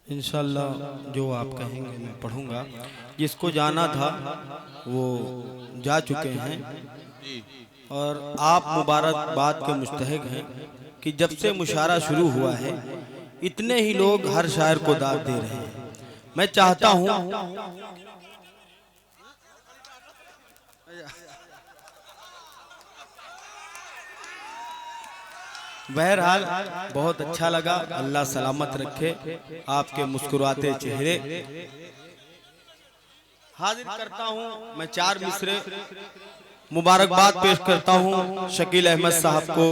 इंशाल्लाह जो आप कहेंगे मैं पढ़ूंगा। जिसको जाना था वो जा चुके हैं और आप मुबारकबाद के मुस्तहिक हैं कि जब से मुशायरा शुरू हुआ है इतने ही लोग हर शायर को दाद दे रहे हैं। मैं चाहता हूं बहरहाल बहुत अच्छा लगा। अल्लाह सलामत रखे आपके मुस्कुराते चेहरे। हाजिर करता हूं मैं 4 मिसरे मुबारकबाद पेश करता हूं शकील अहमद साहब को,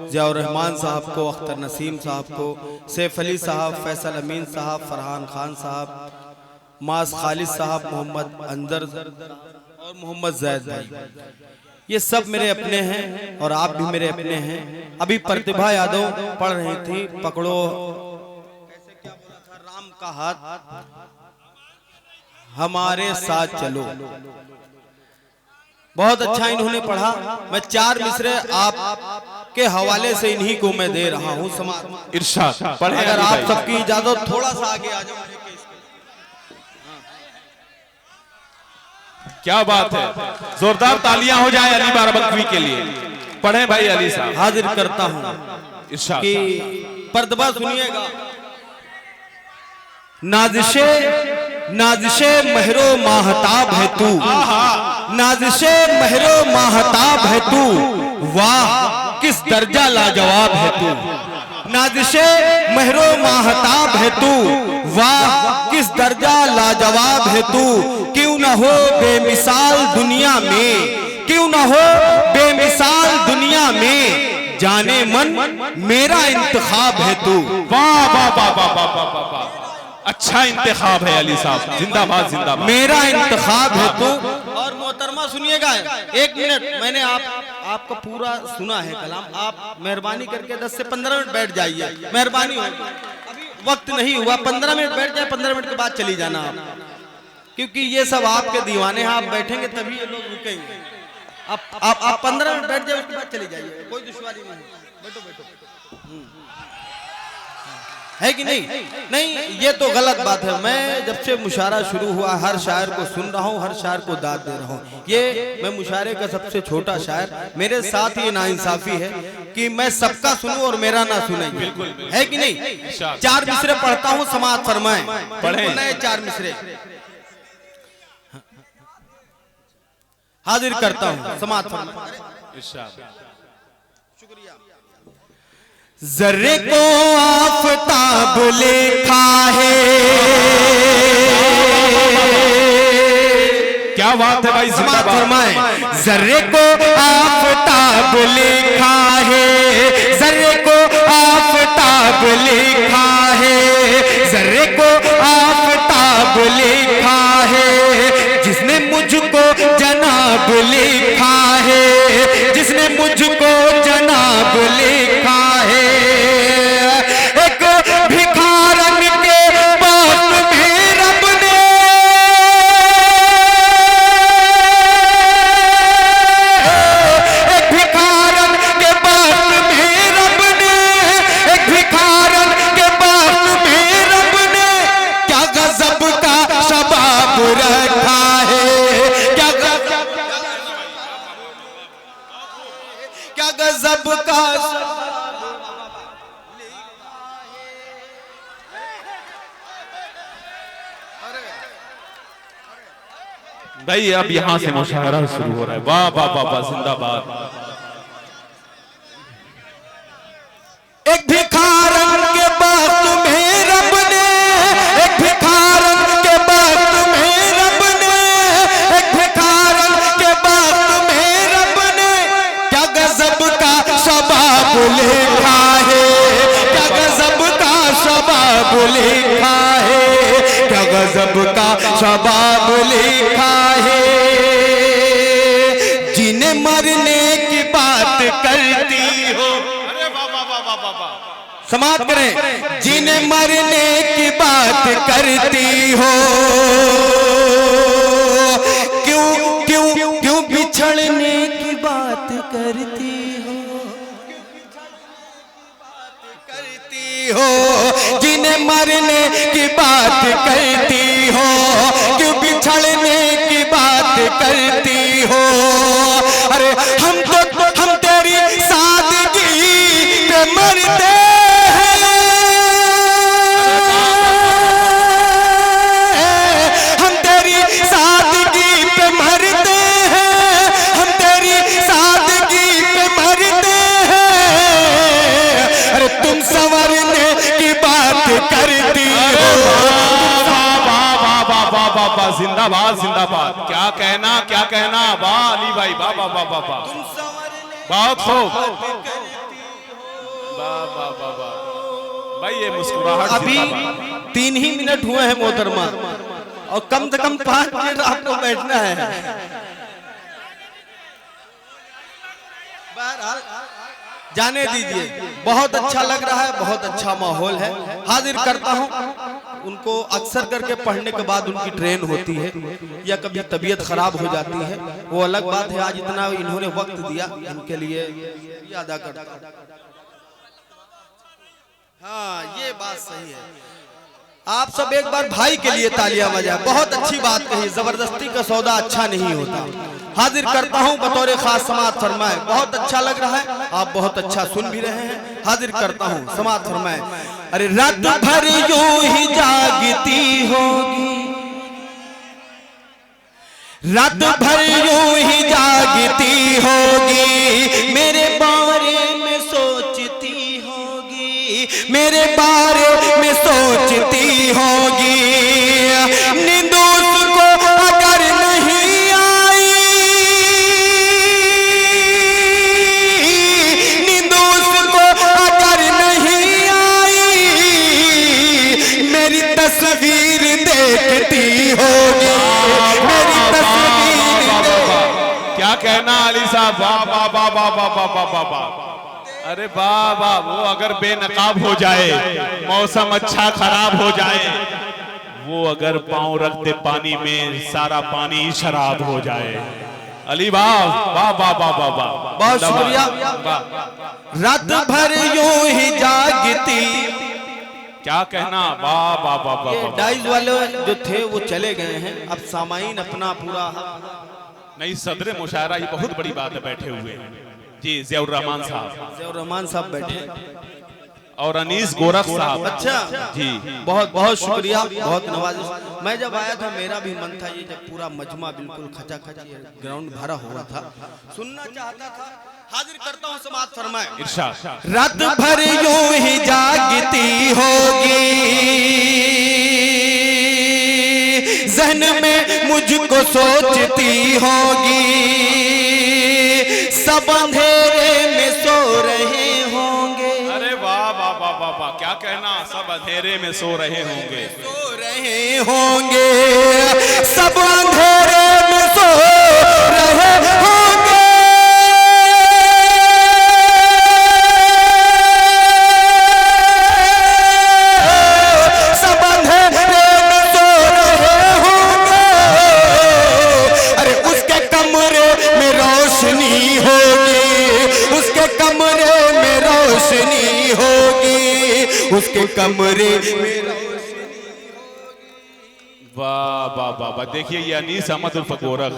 ज़ियाउर रहमान साहब को, अख्तर नसीम साहब को, सैफ अली साहब, फैसल अमीन साहब, फरहान खान साहब, मास खालिद साहब, मोहम्मद अंदर और मोहम्मद जैद भाई। ये सब मेरे अपने हैं और आप भी मेरे अपने हैं। अभी प्रतिभा यादव पढ़ रही थी, पकड़ो कैसे क्या बोला था, राम का हाथ हमारे साथ चलो। बहुत अच्छा इन्होंने पढ़ा। मैं 4 मिसरे आप के हवाले से इन्हीं को मैं दे रहा हूँ। समाज इरशाद पढ़े। अगर आप सबकी इजाजत थोड़ा सा आगे आ जाओ। क्या बात है, जोरदार तालियां हो जाए अली बाराबंकी के लिए। पढ़े भाई अली साहब। हाजिर करता हूं इरशाद कि पर्दबा सुनिएगा। नाज़िशे नाज़िशे महरो माहताब है तू, नाज़िशे महरो माहताब है तू, वाह किस दर्जा लाजवाब है तू। नाज़िशे महरो माहताब है तू, वाह किस दर्जा लाजवाब है तू। क्यों न हो बेमिसाल दुनिया में, क्यों न हो बेमिसाल दुनिया में, जाने मन मेरा इंतखाब है तू। वाह वाह वाह वाह वाह वाह वाह, अच्छा इंतखाब है अली साहब, जिंदाबाद जिंदाबाद। मेरा इंतखाब है तू। और मोहतरमा सुनिएगा, 1 मिनट मैंने आपका पूरा सुना है कलाम। आप मेहरबानी करके 10 से 15 मिनट बैठ जाइए, मेहरबानी होगी। अभी वक्त नहीं हुआ, 15 मिनट बैठ जाए, 15 मिनट के बाद चली जाना आप, क्योंकि ये सब आपके दीवाने हैं। आप बैठेंगे तभी ये लोग रुकेंगे। आप 15 मिनट बैठ जाए, उसके बाद चली जाइए, कोई दुश्वारी नहीं। बैठो बैठो, है कि नहीं? नहीं, ये तो गलत बात है। मैं जब से मुशायरा शुरू हुआ हर शायर को सुन रहा हूँ, हर शायर को दाद दे रहा हूँ। ये मैं मुशायरे का सबसे छोटा शायर, मेरे साथ ये नाइंसाफी है कि मैं सबका सुनूं और मेरा ना सुने, है कि नहीं? 4 मिसरे पढ़ता हूँ, समाअत फरमाएं। पढ़े नए 4 मिसरे हाजिर करता हूँ, समाअत फरमाएं। शुक्रिया। ज़र्रे को आफताब लिखा है, क्या बात है भाई, समाअत फरमाएं। ज़र्रे को आफताब लिखा है, ज़र्रे को आफताब लिखा है, ज़र्रे को आफताब लिखा है। जिसने मुझको जनाब लिखा है, जिसने मुझको जनाब लिखा है। एक भिखारन के पास में रब ने, एक भिखारन के पास में रब ने, एक भिखारन के पास में रब ने क्या गजब का शबाब रखा है, क्या गजब का भाई। अब यहाँ से मुशायरा शुरू हो रहा है। वाह वाह वाह वाह, जिंदाबाद। एक भिखारन के बात में रब ने, एक भिखारन के बात में रब ने, एक भिखारन के बात में रब ने क्या गजब का शबाब लिखा है, क्या गजब का शबाब लिखा है, क्या गजब का शबाब लिखा है। जिन्हें मरने की बात करती हो, समाप्त करें। जिन्हें मरने की बात करती हो, क्यों क्यों क्यों बिछड़ने की बात करती हो, करती हो। जिन्हें मरने की बात वाह वाह, जिंदाबाद जिंदाबाद। क्या कहना, वाह अली भाई, वाह वाह वाह वाह वाह, बहुत खूब, वाह वाह वाह वाह भाई। ये मुस्कुराहट अभी 3 ही मिनट हुए हैं मोहतरमा, और कम से कम 5 मिनट आपको बैठना है। बहरहाल जाने दीजिए, बहुत अच्छा लग रहा है, बहुत अच्छा माहौल है। हाजिर करता हूं उनको, अक्सर करके पढ़ने के बाद उनकी ट्रेन होती है या कभी तबीयत खराब हो जाती है, वो अलग बात है। आज इतना इन्होंने वक्त दिया, इनके लिए अदा करता हूं। हाँ, ये बात सही है। आप सब एक बार भाई के लिए तालियां बजाएं। बहुत अच्छी बात कही, जबरदस्ती का सौदा अच्छा नहीं होता। हाजिर करता हूं बतौर खास समाअत फरमाए। बहुत अच्छा लग रहा है, आप बहुत अच्छा सुन भी रहे हैं। हाजिर करता हूं, समाअत फरमाए। अरे रात भर यूं ही जागती होगी, रात भर यूं ही जागती होगी, मेरे बारे में सोचती होगी, मेरे बारे में सोचती होगी। नींद उसको अगर नहीं आई, नींद उसको अगर नहीं आई, मेरी तस्वीर देखती होगी, मेरी तस्वीर। क्या कहना अली साहब, वाह वाह वाह वाह वाह वाह वाह वाह। अरे वाह वाह, वो अगर बेनकाब हो जाए, मौसम अच्छा खराब हो जाए, वो अगर पांव रखते पानी में, सारा पानी शराब हो जाए। अली वाह वाह वाह वाह वाह वाह, बहुत शुक्रिया। रात भर यूं ही जागती, क्या कहना, वाह वाह वाह वाह। डाइज वाले जो थे वो चले गए हैं, अब सामाइन अपना पूरा। नहीं, सदर मुशायरा, ये बहुत बड़ी बात है, बैठे हुए हैं जी ज़ियाउर रहमान साहब, ज़ियाउर रहमान साहब बैठे, और अनीस गोरख साहब। अच्छा जी, बहुत बहुत शुक्रिया, बहुत नवाजिश। मैं जब आया था मेरा भी मन था, ये जब पूरा मजमा बिल्कुल खचाखच ग्राउंड भरा हुआ था, सुनना चाहता था। हाजिर करता हूँ, समाअत फरमाए। इरशाद। रात भर यूं ही जागती होगी, जहन में मुझको सोचती होगी, सब अंधेरे में सो रहे होंगे। अरे वाह वाह वाह वाह वाह, क्या कहना, सब अंधेरे में सो रहे होंगे, सो रहे होंगे, सब अंधेरे में सो रहे होंगे। सब अंधेरे में सो रहे होंगे। अरे उसके कमरे में रोशनी होगी, उसके कमरे में रोशनी होगी, उसके कमरे में। वाह वाह वाह वाह। देखिए, ये अनीस अहमद उर्फ गोरख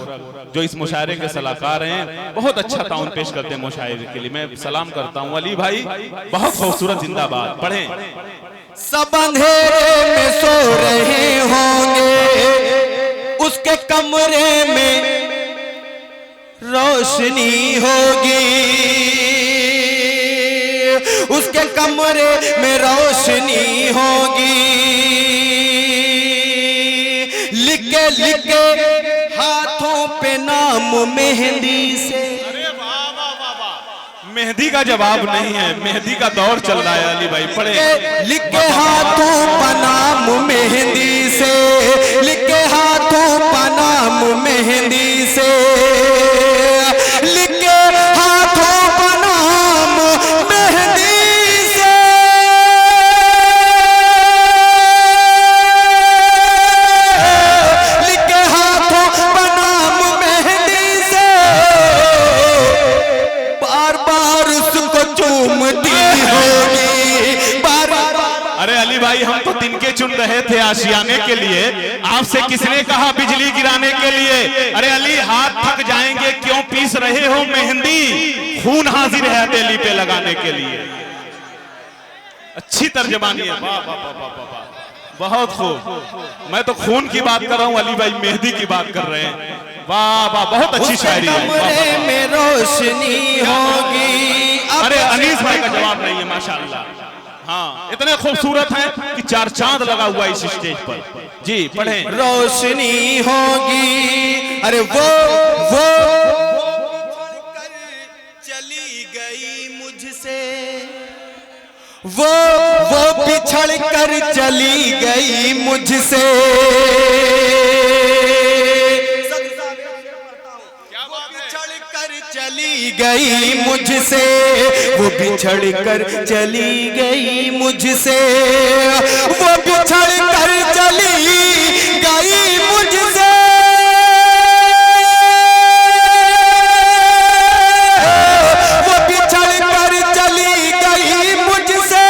जो इस मुशायरे के सलाहकार हैं, बहुत अच्छा ताउन पेश करते हैं मुशायरे के लिए। मैं सलाम करता हूँ अली भाई, बहुत खूबसूरत, जिंदाबाद। पढ़ें। सब अंधेरे में सो रहे होंगे, उसके कमरे में रोशनी होगी, उसके कमरे में रोशनी होगी। लिखे लिखे हाथों पे नाम मेहंदी से। मेहंदी का जवाब नहीं है, मेहंदी का दौर चल रहा है अली भाई, पढ़े। लिखे हाथों पर नाम मेहंदी से, लिखे हाथों पर नाम मेहंदी से, लिखे हाथों पर नाम मेहंदी से। लिखे हाथों पर नाम मेहंदी से, बार बार उसको चूमती होगी, बार बार। अरे अली भाई, हम तो तिनके चुन रहे थे आशियाने के लिए, आपसे किसने कहा बिजली गिराने के लिए? अरे अली, हाथ थक जाएंगे, क्यों पीस रहे हो मेहंदी? खून हाजिर है हथेली पे लगाने के लिए। अच्छी तर्जमानी है, वाह वाह वाह वाह वाह, बहुत खूब। मैं तो खून की बात कर रहा हूँ, अली भाई मेहंदी की बात कर रहे हैं। वाह वाह, बहुत अच्छी शायरी है। कमरे में रोशनी होगी। अरे अनीस भाई का जवाब नहीं है, माशाअल्लाह। हाँ, इतने खूबसूरत हैं कि 4 चांद लगा हुआ इस स्टेज पर। जी पढ़ें। रोशनी होगी, अरे वो चली गई मुझसे, वो बिछड़ कर चली गई मुझसे, चली गई मुझसे, वो बिछड़ कर चली गई मुझसे, वो बिछड़ कर चली गई मुझसे, वो बिछड़ कर चली गई मुझसे,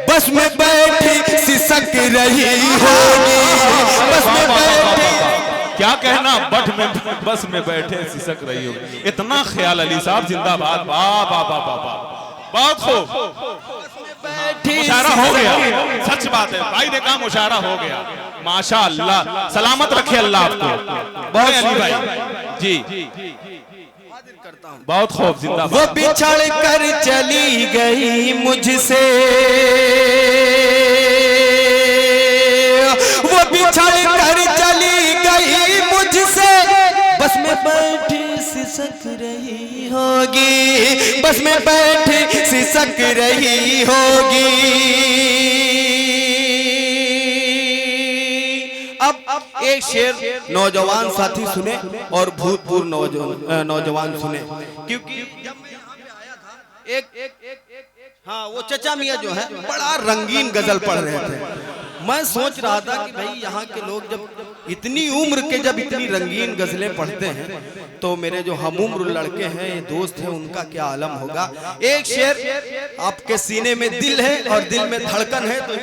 बस में बैठी सिसक रही होगी, बस में बैठी, क्या कहना, बस में बैठे सिसक रही हो। इतना ख्याल अली साहब जिंदाबाद। वाह वाह वाह वाह वाह, बहुत खूब। मुशायरा हो गया, सच बात है, भाई ने कहा मुशायरा हो गया। माशाअल्लाह, सलामत रखे अल्लाह आपको। बहुत अली भाई जी, बहुत खूब, जिंदाबाद। वो बिछड़ कर चली गई मुझसे, वो बिछड़ कर चली गई मुझसे, बस में बैठी सिसक रही होगी, बस में बैठी सिसक रही होगी। अब एक शेर नौजवान साथी सुने और भूतपूर्व नौजवान सुने, क्योंकि जब मैं यहाँ पे आया था एक हाँ वो चचा मियाँ जो है बड़ा रंगीन गजल पढ़ रहे थे। मैं सोच रहा था कि भाई यहाँ के लोग जब इतनी उम्र के जब इतनी रंगीन गजलें पढ़ते हैं तो मेरे जो हम उम्र लड़के हैं, ये दोस्त हैं, उनका क्या आलम होगा। एक शेर, आपके सीने में दिल है और दिल में धड़कन है, तो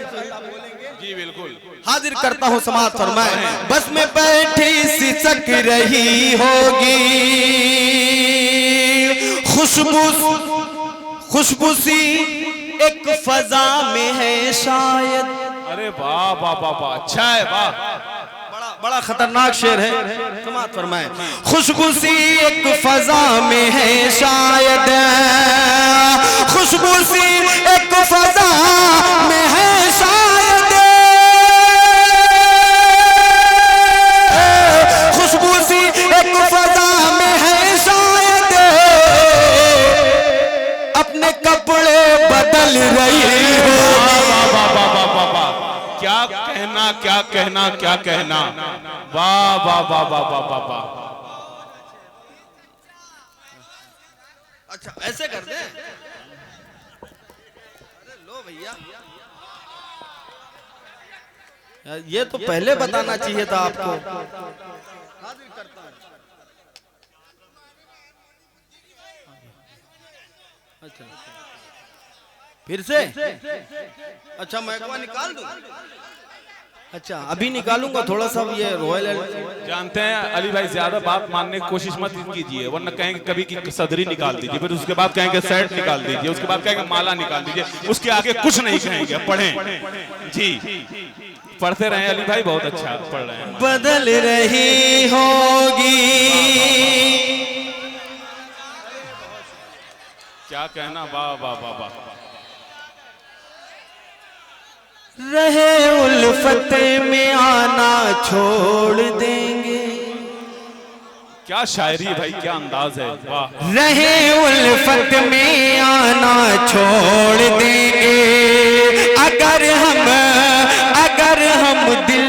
जी बिल्कुल हाजिर करता हूँ, समाअत फरमाए। बस में बैठी सिसक रही होगी, खुशबू सी एक फजा में है शायद। अरे वाह वाह वाह वाह, अच्छा है, वाह, बड़ा खतरनाक शेर है, समाअत फरमाए। खुशबू सी एक फजा में है शायद, खुशबू सी एक फजा में है शायद, खुशबू सी एक फजा में है शायद, अपने कपड़े बदल रही हो। क्या कहना, क्या कहना, क्या कहना, वाह वाह वाह वाह वाह वाह वाह। अच्छा ऐसे कर दे, अरे लो भैया, ये तो पहले बताना चाहिए था आपको। अच्छा फिर से, अच्छा मैं एक बार निकाल दूं, अच्छा अभी निकालूंगा थोड़ा सा ये रॉयल। जानते हैं अली भाई, ज्यादा बात मानने की कोशिश मत कीजिए, वरना कहेंगे कभी की सदरी निकाल दीजिए, फिर उसके बाद कहेंगे सेट निकाल दीजिए, उसके बाद कहेंगे माला निकाल दीजिए, उसके आगे कुछ नहीं कहेंगे। पढ़ें जी, पढ़ते रहे अली भाई, बहुत अच्छा पढ़ रहे हैं। बदल रही होगी, क्या कहना, वाह वाह वाह वाह। रहे उल्फत में आना छोड़ देंगे, क्या शायरी भाई, क्या अंदाज है, वाह। रहे उल्फत में आना छोड़ देंगे, अगर हम दिल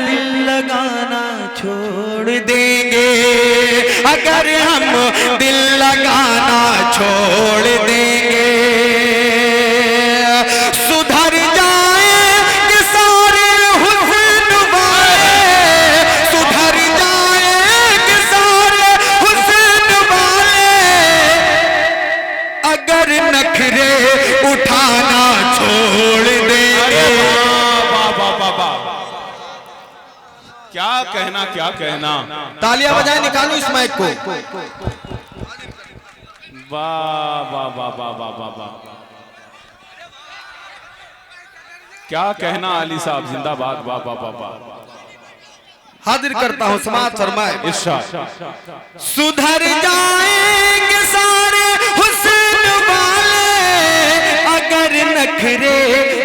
लगाना छोड़ देंगे, अगर हम दिल लगाना छोड़ देंगे, सुधर जाएंगे सारे हुस्न वाले, सुधर जाएंगे सारे हुस्न वाले, अगर नखरे उठाना छोड़ देंगे। क्या कहना, क्या कहना, तालियां बजाए, निकालू इस माइक को। वाह वाह वाह वाह वाह वाह वाह, क्या कहना अली साहब, जिंदाबाद, वाह वाह वाह वाह। हाजिर करता हूँ, समाअत फरमाए। इरशाद। सुधर जाएंगे सारे हुस्न वाले, अगर नखरे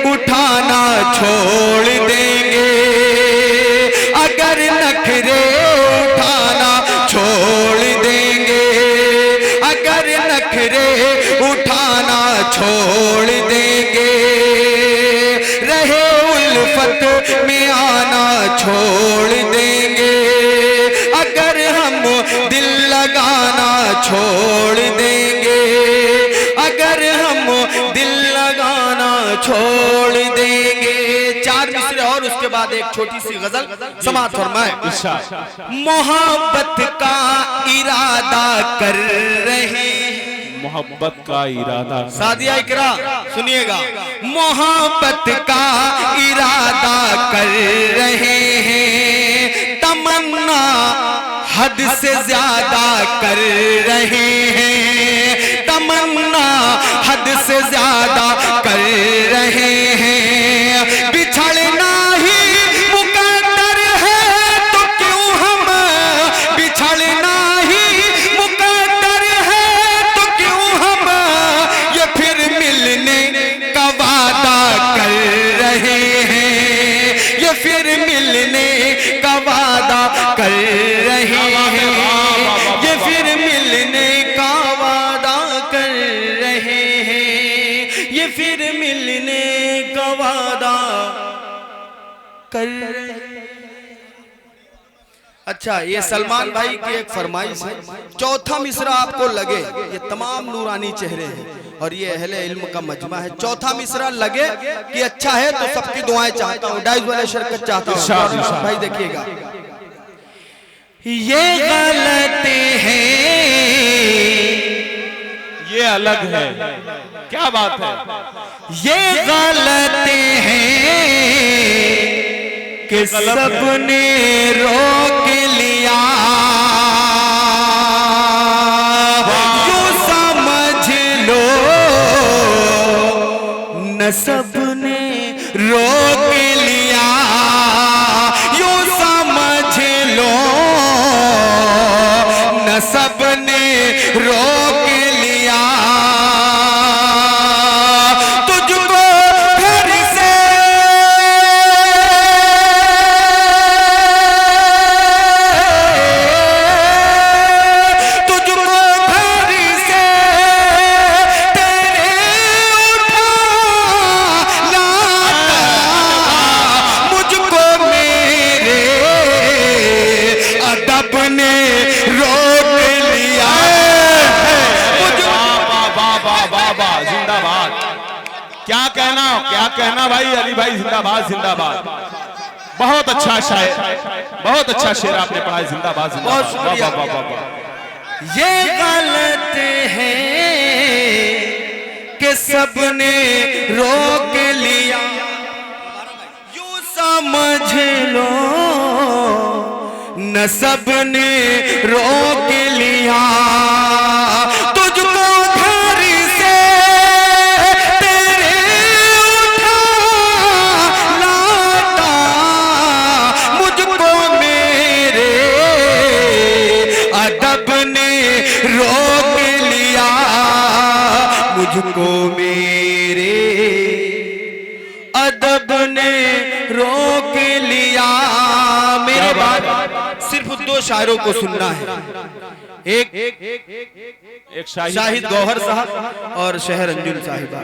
उठाना छोड़ देंगे, अगर नखरे उठाना छोड़ देंगे, अगर नखरे उठाना छोड़ देंगे, रहे उल्फत में आना छोड़ देंगे, अगर हम दिल लगाना छोड़ देंगे, अगर हम दिल लगाना छोड़ देंगे। चार मिसरे और उसके बाद एक छोटी सी गजल समाअत फरमाए। मोहब्बत का इरादा कर रहे हैं, मोहब्बत का इरादा, सादिया इकरा सुनिएगा, मोहब्बत का इरादा कर रहे हैं, तमन्ना हद से ज्यादा कर रहे हैं, तमन्ना हद से ज्यादा कर रहे हैं, बिछड़ना ही मुकद्दर है तो क्यों हम, बिछड़ना ही मुकद्दर है तो क्यों हम, ये फिर मिलने का वादा कर रहे हैं, ये फिर मिलने का वादा कर रहे हैं, ये फिर मिलने का वादा कर रहे हैं, ये फिर मिलने का वादा कर रहे हैं। अच्छा, ये सलमान भाई की एक फरमाइश है। चौथा मिसरा आपको लगे, ये तमाम नूरानी चेहरे हैं और ये अहले इल्म का मजमा है, चौथा मिसरा लगे कि अच्छा है तो सबकी दुआएं चाहता हूँ, डाइस वाले शिरकत चाहता हूँ। भाई देखिएगा, ये गलते हैं, ये अलग है, क्या बात है, ये गलते हैं कि सबने रोक लिया, यूं समझ लो न सबने रोक लिया, यूं समझ लो न सबने रोक लिया, तुझको घर से तेरे उठा लाता, मुझको मेरे अदब ने रोक लिया। जिंदाबाद, क्या कहना, क्या कहना भाई, अली भाई जिंदाबाद, जिंदाबाद, बहुत अच्छा शायर, बहुत अच्छा शेर आपने पढ़ा, जिंदाबाद, बहुत शुक्रिया। वाह, वाह, वाह, वाह। ये गलत है कि सबने रोक लिया, यूं समझ लो न सबने रोक लिया, तुझको घर से तेरे उठा लाता, मुझको मेरे अदब ने रोक लिया, मुझको मेरे अदब ने रोक लिया। मेरे बाद सिर्फ दो शायरों को सुनना है, एक एक शाहिद शाहिद गौहर साहब और शहर अंजुम साहिबा।